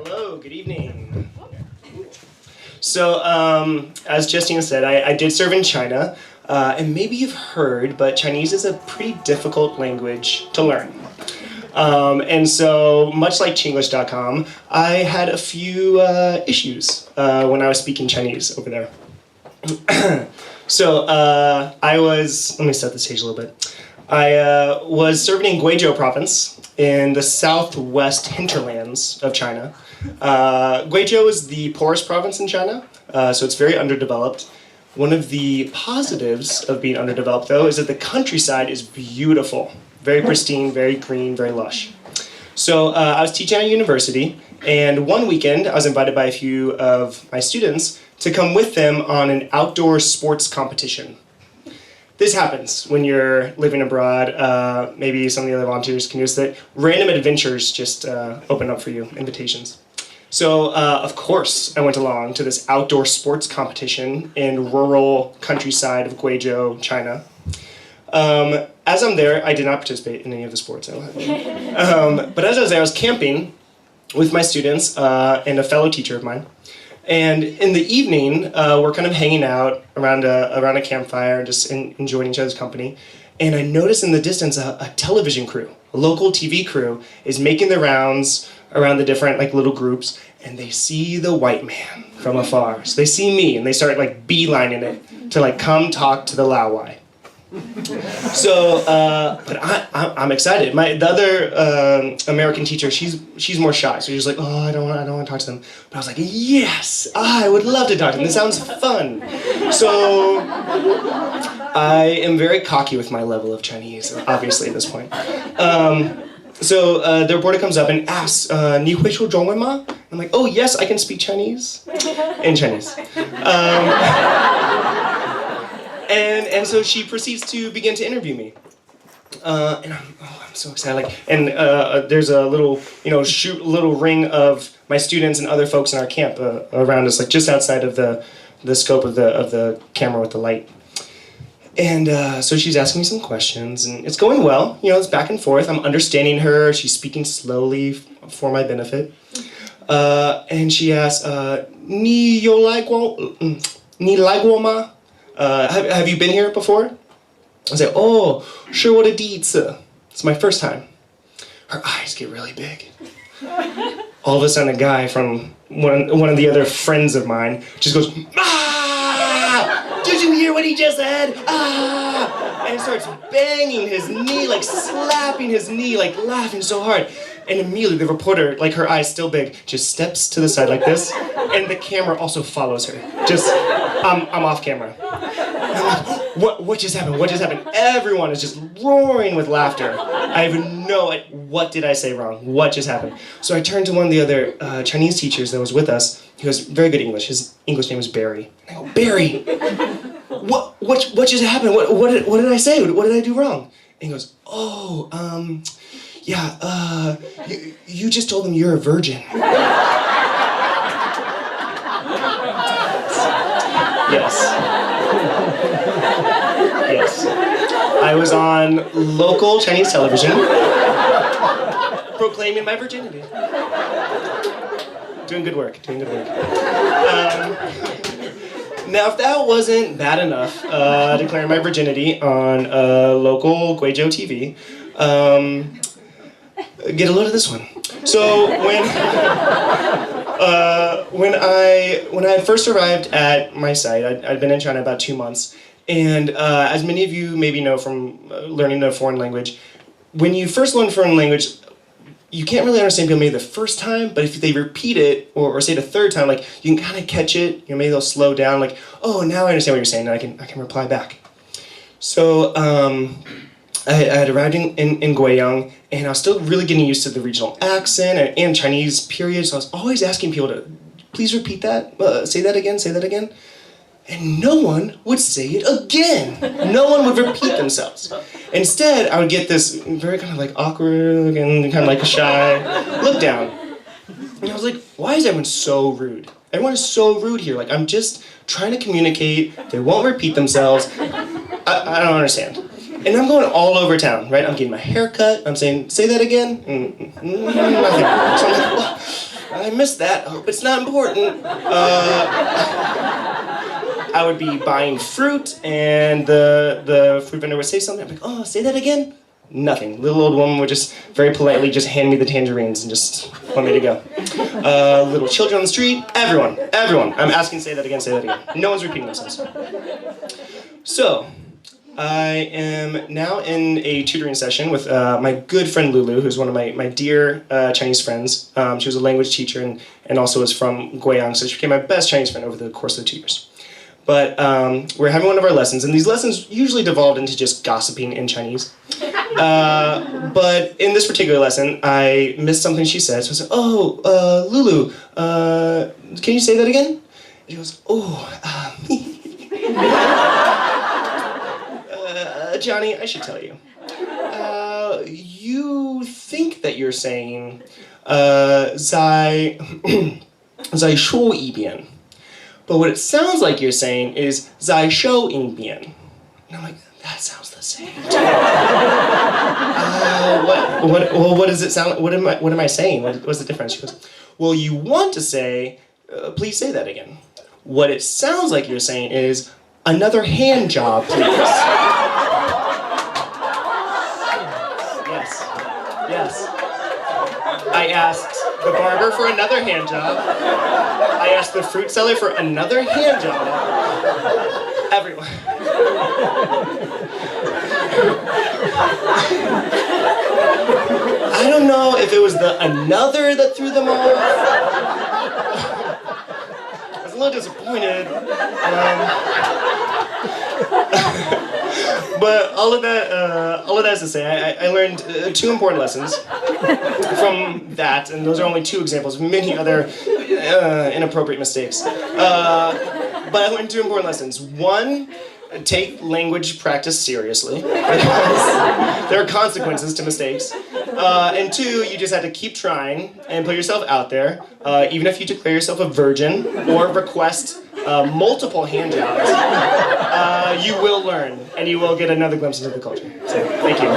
Hello, good evening. So, as Justine said, I did serve in China, and maybe you've heard, but Chinese is a pretty difficult language to learn. And so, much like chinglish.com, I had a few issues when I was speaking Chinese over there. So, let me set the stage a little bit. I was serving in Guizhou province in the southwest hinterlands of China. Guizhou is the poorest province in China, so it's very underdeveloped. One of the positives of being underdeveloped, though, is that the countryside is beautiful. Very pristine, very green, very lush. So I was teaching at a university, and one weekend I was invited by a few of my students to come with them on an outdoor sports competition. This happens when you're living abroad. Maybe some of the other volunteers can use that. Random adventures just open up for you, invitations. So, of course, I went along to this outdoor sports competition in rural countryside of Guizhou, China. As I'm there, I did not participate in any of the sports. But as I was there, I was camping with my students and a fellow teacher of mine. And in the evening, we're kind of hanging out around a campfire and just enjoying each other's company. And I noticed in the distance a television crew, a local TV crew, is making the rounds around the different little groups, and they see the white man from afar. So they see me, and they start beelining it to come talk to the Laowai. So, but I'm excited. The other American teacher, she's more shy, so she's like, oh, I don't want to talk to them. But I was like, yes, I would love to talk to them. This sounds fun. So I am very cocky with my level of Chinese, obviously at this point. So the reporter comes up and asks, 你会说中文吗? I'm like, oh yes, I can speak Chinese. In Chinese. And so she proceeds to begin to interview me. And I'm so excited. There's a little, little ring of my students and other folks in our camp around us, just outside of the scope of the camera with the light. And so she's asking me some questions, and it's going well. It's back and forth. I'm understanding her. She's speaking slowly for my benefit. And she asks, 你有来过吗? Have you been here before? I say, oh, 是我的第一次. It's my first time. Her eyes get really big. All of a sudden, a guy from one of the other friends of mine just goes, ah! Did you hear what he just said? Ah! And starts banging his knee, slapping his knee, laughing so hard. And immediately the reporter, her eyes still big, just steps to the side like this, and the camera also follows her. I'm off camera. I'm like, what just happened? What just happened? Everyone is just roaring with laughter. I have what did I say wrong? What just happened? So I turned to one of the other Chinese teachers that was with us. He was very good English. His English name was Barry. And I go, Barry, what just happened? What did I say? What did I do wrong? And he goes, oh, yeah, you just told them you're a virgin. Yes. I was on local Chinese television proclaiming my virginity. Doing good work. Now, if that wasn't bad enough, declaring my virginity on local Guizhou TV, get a load of this one. So when I first arrived at my site, I'd been in China about 2 months, and as many of you maybe know from learning a foreign language, when you first learn a foreign language, you can't really understand people maybe the first time, but if they repeat it or say it a third time, you can kind of catch it. Maybe they'll slow down. Oh, now I understand what you're saying, and I can reply back. So I had arrived in Guiyang, and I was still really getting used to the regional accent and Chinese period, so I was always asking people to, please repeat that, say that again. And no one would say it again. No one would repeat themselves. Instead, I would get this very kind of awkward and kind of shy look down. And I was like, why is everyone so rude? Everyone is so rude here. I'm just trying to communicate. They won't repeat themselves. I don't understand. And I'm going all over town, right? I'm getting my hair cut. I'm saying, say that again? Nothing. So I'm like, I missed that. I hope it's not important. I would be buying fruit, and the fruit vendor would say something. I'm like, oh, say that again? Nothing. Little old woman would just very politely just hand me the tangerines and just want me to go. Little children on the street, everyone. I'm asking, say that again, say that again. No one's repeating themselves. So, I am now in a tutoring session with my good friend Lulu, who's one of my dear Chinese friends. She was a language teacher and also was from Guiyang, so she became my best Chinese friend over the course of the 2 years. But we're having one of our lessons, and these lessons usually devolved into just gossiping in Chinese. But in this particular lesson, I missed something she said, so I said, oh, Lulu, can you say that again? And she goes, oh, Johnny, I should tell you. You think that you're saying, 再说一遍. But what it sounds like you're saying is 再说一遍. And I'm like, that sounds the same. What does it sound? What am I saying? What's the difference? She goes, well, you want to say, please say that again. What it sounds like you're saying is, another hand job, please. Yes. I asked the barber for another hand job. I asked the fruit seller for another hand job. Everyone. I don't know if it was the another that threw them off. I was a little disappointed. But all of that is to say, I learned 2 important lessons from that, and those are only 2 examples of many other inappropriate mistakes. But I learned 2 important lessons. 1, take language practice seriously, because there are consequences to mistakes. And 2, you just have to keep trying and put yourself out there, even if you declare yourself a virgin or request multiple hand jobs, you will learn, and you will get another glimpse into the culture. So, thank you.